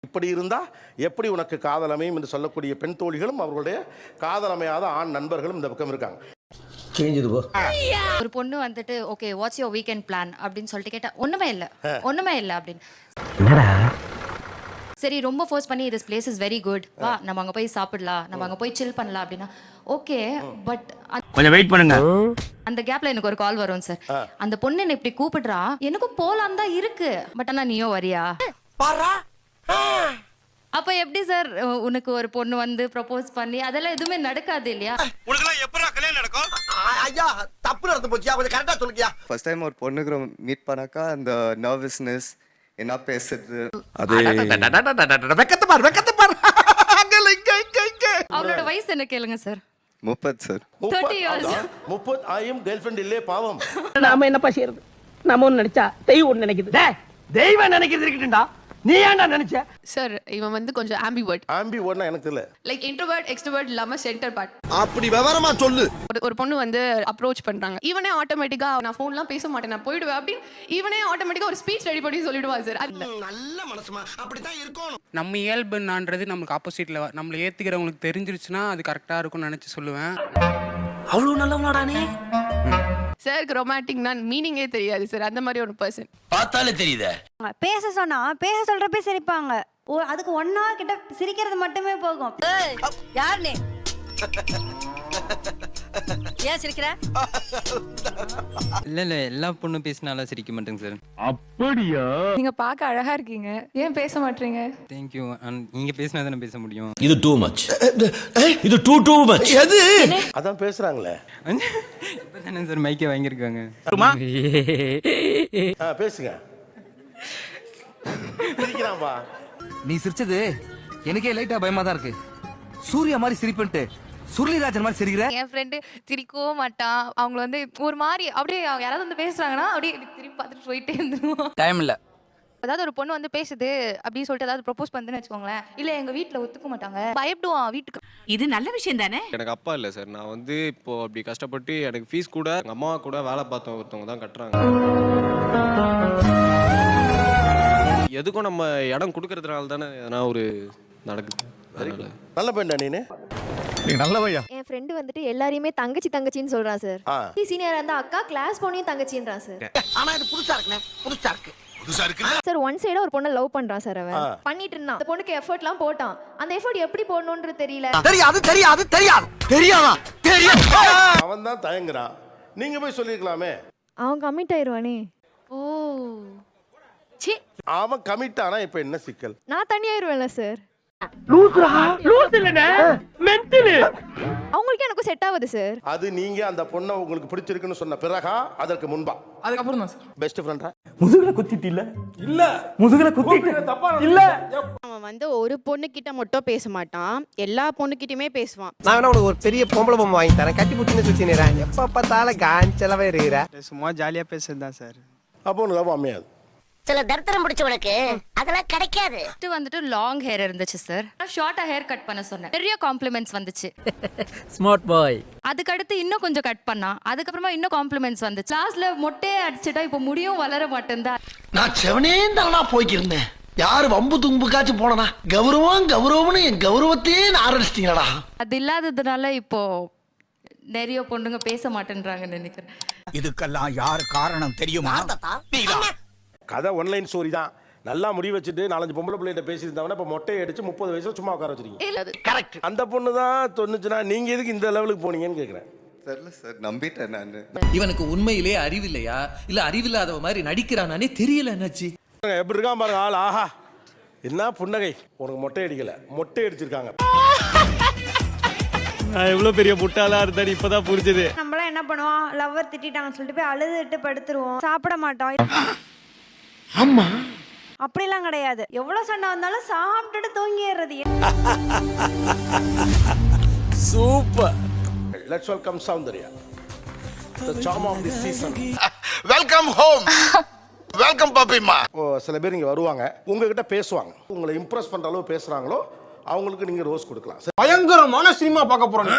இப்படி இருந்தா எப்படி உனக்கு காதல் அமையும் என்று சொல்லக்கூடிய பெண் தோழிகளும் அவர்களுடைய காதல் அமையாத ஆண் நண்பர்களும் இந்த பக்கம் இருக்காங்க. ஒரு பொண்ணு வந்துட்டு okay what's your weekend plan அப்படின்னு சொல்லிட்டு கேட்டா ஒண்ணுமே இல்ல அப்படின்னு. சரி ரொம்ப ஃபோர்ஸ் பண்ணி this place is very good, வா நம்ம அங்க போய் சாப்பிடலாம், நம்ம அங்க போய் சில் பண்ணலாம் அப்படின்னா ஓகே. பட் கொஞ்சம் வெயிட் பண்ணுங்க. அந்த கேப்ல எனக்கு ஒரு கால் வரும் சார். அந்த பொண்ணு என்ன இப்படி கூப்பிடுறா, எனக்கும் போலாம் தான் இருக்கு, பட் ஆனா நீயோ வரியா? அப்ப எப்படி சார் உனக்கு ஒரு பொண்ணு வந்து ப்ரப்போஸ் பண்ணி அதெல்லாம் எதுவுமே நடக்காது இல்லையா? உனக்குலாம் எப்பறா கல்யாணம் நடக்கும்? ஐயா தப்பு நடந்து போச்சியா, கொஞ்சம் கரெக்ட்டா சொல்லுங்க. ஃபர்ஸ்ட் டைம் ஒரு பொண்ணுக்கு மீட் பண்ணாக்கா அந்த நர்வஸ்னஸ் என்ன பேசுறது அது வெக்கத்து பார் அவளோட வயசு என்ன கேளுங்க சார். 30 சார். 30 years. 30 ஆயும் கேர்ள் ஃப்ரெண்ட் இல்லே பாவம். நாம என்னப்பா செய்யறது? நாம ஒண்ணு நினைச்சா தெய்வம் ஒண்ணு நினைக்குது. தெய்வம் நினைக்கிறது இருக்கட்டும்டா, நீ ஏன்டா நினைச்ச? சார் இவன் வந்து கொஞ்சம் ஆம்பிவர்ட்னா எனக்கு தெரியல. லைக் இன்ட்ரோவர்ட் எக்ஸ்ட்ரோவர்ட் இல்லாம சென்டர் பார்ட். அப்படி விவரமா சொல்லு. ஒரு பொண்ணு வந்து அப்ரோச் பண்றாங்க, இவனே ஆட்டோமேட்டிக்கா நான் ஃபோன்லாம் பேச மாட்டேன் நான் போயிடுவேன் அப்படின்னு இவனே ஆட்டோமேட்டிக்கா ஒரு ஸ்பீச் ரெடி பண்ணி சொல்லிடுவா சார். நல்ல மனசுமா அப்படிதான் இருக்கணும். நம்ம இயல்புன்றது நமக்கு ஆப்போசிட்ல நம்மளை ஏத்துக்கிறவங்களுக்கு தெரிஞ்சிருச்சுன்னா அது கரெக்டா இருக்கும்னு நினைச்சு சொல்லுவேன். அவ்வளவு நல்லவனாடா நீ? சாருக்கு ரொமான்டிக்னா மீனிங்கே தெரியாது சார், அந்த மாதிரி ஒரு பர்சன். பார்த்தாலே தெரியுதே. பேச சொன்னா பேச சொல்றப்ப சிரிப்பாங்க. அதுக்கு 1 hour கிட்ட சிரிக்கிறது மட்டுமே போகும். யார் நீ? ஏன் சிரிக்கிற? இல்ல எல்லா பொண்ணும் பேசினாலும் சிரிக்க மாட்டேங்க சார். அப்படியா? நீங்க பார்க்க அழகா இருக்கீங்க, ஏன் பேச மாட்டீங்க? Thank you. நீங்க பேசினா தானே பேச முடியும். இது டூ மச். இது டூ மச். எது? அதான் பேசுறாங்களே. இப்பதானே சார் மைக்கே வாங்கியிருக்காங்க. பேசுங்க. சிரிக்கிறான்பா. நீ சிரிச்சது எனக்கே லைட்டா பயமா தான் இருக்கு. சூர்யா மாதிரி சிரிப்புன்ட்டு சுருளிராஜன் மாதிரி சிரிக்கிற. என் ஃப்ரெண்டு சிரிக்கவும் மாட்டான். அவங்க வந்து ஒரு மாதிரி அப்படியே யாராவது வந்து பேசுறாங்கன்னா அப்படியே திருப்பி பார்த்துட்டு போயிட்டே இருந்துருவோம். டைம் இல்ல. அதாவது ஒரு பொண்ணு வந்து பேசுது அப்படின்னு சொல்லிட்டு ஏதாவது ப்ரொபோஸ் பண்ணுன்னு வச்சுக்கோங்களேன், இல்ல எங்க வீட்டுல ஒத்துக்க மாட்டாங்க, பயப்படுவான் வீட்டுக்கு. இது நல்ல விஷயம் தானே. எனக்கு அப்பா இல்லை சார். நான் வந்து இப்போ அப்படி கஷ்டப்பட்டு எனக்கு ஃபீஸ் கூட எங்கள் அம்மா கூட வேலை பார்த்தவங்க ஒருத்தவங்க தான் கட்டுறாங்க. எதுக்கும் நம்ம இடம் கொடுக்கறதுனால தானே எதனா ஒரு நடக்குது. நல்ல பெண்ணா நீனு? நல்லவையா. என் ஃப்ரெண்டு வந்துட்டு எல்லாரையுமே தங்கச்சின்னு சொல்றான் சார். சீனியரா இருந்தா அக்கா, கிளாஸ் பொண்ணையும் தங்கச்சின்றான் சார். ஆனா இது புதுசா இருக்குனே. புதுசா இருக்கு சார் ஒன் சைடா ஒரு பொண்ணை லவ் பண்றான் சார். அவன் பண்ணிட்டு இருந்தான். அந்த பொண்ணுக்கு எஃபர்ட்லாம் போட்டான். அந்த எஃபர்ட் எப்படி போடணும்ன்றது தெரியல. தெரியாது. அவன் தான் தயங்குறான். நீங்க போய் சொல்லிருக்கலாமே. அவன் கமிட் ஆயிருவானே. ஓ அவன் கமிட் ஆனா இப்ப என்ன சிக்கல்? நான் தனியாயிருவேன்ல சார். லூஸ் இல்லனே, மென்டல். அவங்களுக்கு எனக்கு செட் ஆகுது சார். அது நீங்க அந்த பொண்ணை உங்களுக்கு பிடிச்சிருக்குன்னு சொன்ன பிறகா அதற்கு முன்பா? அதுக்கு அப்புறம் தான் சார். பெஸ்ட் ஃப்ரெண்டா? முதுகுல குத்திட்டு இல்ல முதுகுல குத்திட்டு இல்ல. அவன் வந்து ஒரு பொண்ணு கிட்ட மட்டும் பேச மாட்டான், எல்லா பொண்ணுகிட்டயுமே பேசுவான். நான் வேணா உனக்கு ஒரு பெரிய பொம்பளை பொம்மை வாங்கி தரேன், கட்டி புடிச்சுன்னு சுத்தினேன். எப்ப பார்த்தாலும் காஞ்சலவே இருக்கிற. சும்மா ஜாலியா பேசுறது தான் சார். அப்போ உனக்கு லவ் அமையாது. சில தர்த்தரம் பிடிச்சவனுக்கு அதெல்லாம் கிடைக்காது. வந்துட்டு லாங் ஹேர் இருந்துச்சு சார், ஷார்ட்டா ஹேர் கட் பண்ண சொன்னேன். நிறைய காம்ப்ளிமெண்ட்ஸ் வந்துச்சு. Smart boy. அதுக்கு அடுத்து இன்னும் கொஞ்சம் கட் பண்ணா, அதுக்கப்புறமா இன்னும் காம்ப்ளிமெண்ட்ஸ் வந்துச்சு. லாஸ்ட்ல மொட்டையே அடிச்சுட்டா இப்ப முடியும் வளர மாட்டேன்தான். நான் செவனே தானா போய்க்கிருந்தேன். யாரு வம்பு தும்புக்காச்சும் போனா கௌரவம்னு என் கௌரவத்தையே ஆரம்பிச்சிட்டீங்களா? அது இல்லாததுனால இப்போ நிறைய பொண்ணுங்க பேச மாட்டேன்றாங்கன்னு நினைக்கிறேன். இதுக்கெல்லாம் யாரு காரணம் தெரியுமா? கதை ஒன்லைன் ஸ்டோரி தான். நல்லா முடி வச்சுட்டு 4-5 பொம்பளை பிள்ளைகிட்ட பேசியிருந்தாங்கன்னா இப்போ மொட்டையை அடிச்சு 30 வயசுல சும்மா உட்கார வச்சிருக்கீங்க. கரெக்ட். அந்த பொண்ணு தான் சொன்னுச்சுன்னா நீங்க எதுக்கு இந்த லெவலுக்கு போனீங்கன்னு கேட்குறேன். தெரியல சார், நம்பிட்டேன் நான். இவனுக்கு உண்மையிலே அறிவில்லையா இல்ல அறிவில்லாதவ மாதிரி நடிக்கிறானே தெரியல. என்னாச்சு எப்படி இருக்கான் பாருங்க ஆள். ஆஹா என்ன புன்னகை. உனக்கு மொட்டை அடிக்கல, மொட்டை அடிச்சிருக்காங்க. நான் எவ்வளவு பெரிய முட்டாளா இருந்தா இப்பதான் புரிஞ்சது. நம்மளாம் என்ன பண்ணுவோம், லவ்வர் திட்டாங்கன்னு சொல்லிட்டு போய் அழுதுட்டு படுத்துருவோம், சாப்பிட மாட்டோம். ஆமா அப்படிலாம் கிடையாது. எவ்வளவு சண்டை வந்தாலும் சாப்பிட்டுட்டு தூங்கிடுறது. Super. Let's welcome Soundarya, the charm of this season. Welcome home. Welcome பாப்பிமா. சில பேர் இங்க வருவாங்க, உங்ககிட்ட பேசுவாங்க. உங்களை இம்ப்ரெஸ் பண்ற அளவு பேசுறாங்களோ அவங்களுக்கு நீங்க ரோஸ் கொடுக்கலாம். பயங்கரமான சினிமா பார்க்க போறோம்.